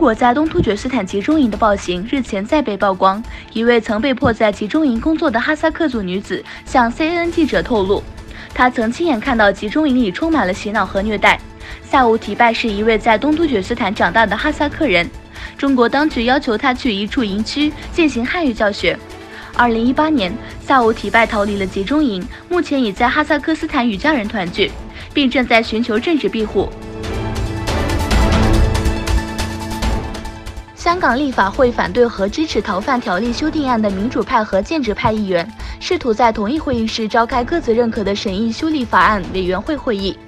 国在东突厥斯坦集中营的暴行日前再被曝光。一位曾被迫在集中营工作的哈萨克族女子向 CNN 记者透露，她曾亲眼看到集中营里充满了洗脑和虐待。萨乌提拜是一位在东突厥斯坦长大的哈萨克人，中国当局要求他去一处营区进行汉语教学。2018年，萨乌提拜逃离了集中营，目前已在哈萨克斯坦与家人团聚，并正在寻求政治庇护。香港立法会反对和支持逃犯条例修订案的民主派和建制派议员试图在同一会议室召开各自认可的审议修例法案委员会会议，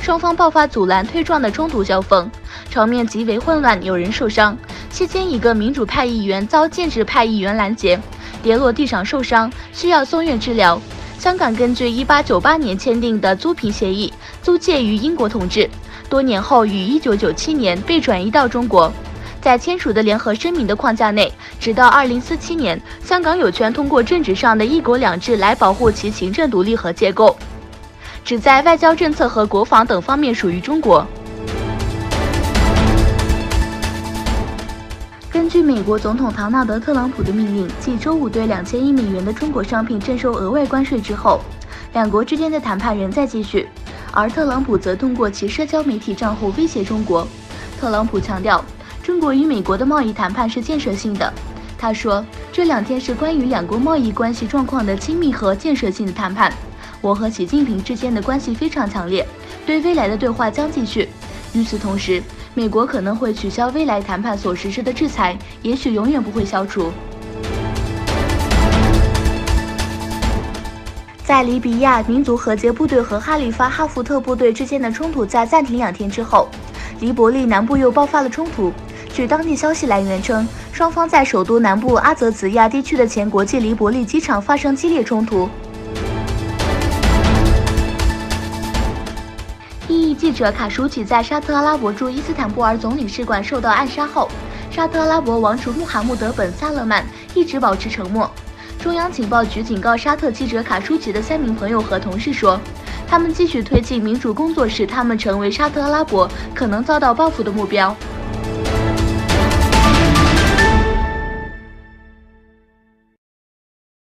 双方爆发阻拦推撞的冲突交锋，场面极为混乱，有人受伤。期间，一个民主派议员遭建制派议员拦截，跌落地上受伤，需要送院治疗。香港根据1898年签订的租赁协议，租借于英国统治，多年后于1997年被转移到中国。在签署的联合声明的框架内，直到2047年，香港有权通过政治上的一国两制来保护其行政独立和结构，只在外交政策和国防等方面属于中国。根据美国总统唐纳德·特朗普的命令，继周五对2000亿美元的中国商品征收额外关税之后，两国之间的谈判仍在继续，而特朗普则通过其社交媒体账户威胁中国。特朗普强调，中国与美国的贸易谈判是建设性的。他说，这2天是关于两国贸易关系状况的亲密和建设性的谈判。我和习近平之间的关系非常强烈，对未来的对话将继续。与此同时，美国可能会取消未来谈判所实施的制裁，也许永远不会消除。在利比亚民族和解部队和哈里发哈福特部队之间的冲突在暂停2天之后，黎伯利南部又爆发了冲突。据当地消息来源称，双方在首都南部阿泽兹亚地区的前国际黎伯利机场发生激烈冲突。异议记者卡舒吉在沙特阿拉伯驻伊斯坦布尔总领事馆受到暗杀后，沙特阿拉伯王储穆罕默德本·萨勒曼一直保持沉默。中央情报局警告沙特记者卡舒吉的3名朋友和同事说，他们继续推进民主工作使他们成为沙特阿拉伯可能遭到报复的目标。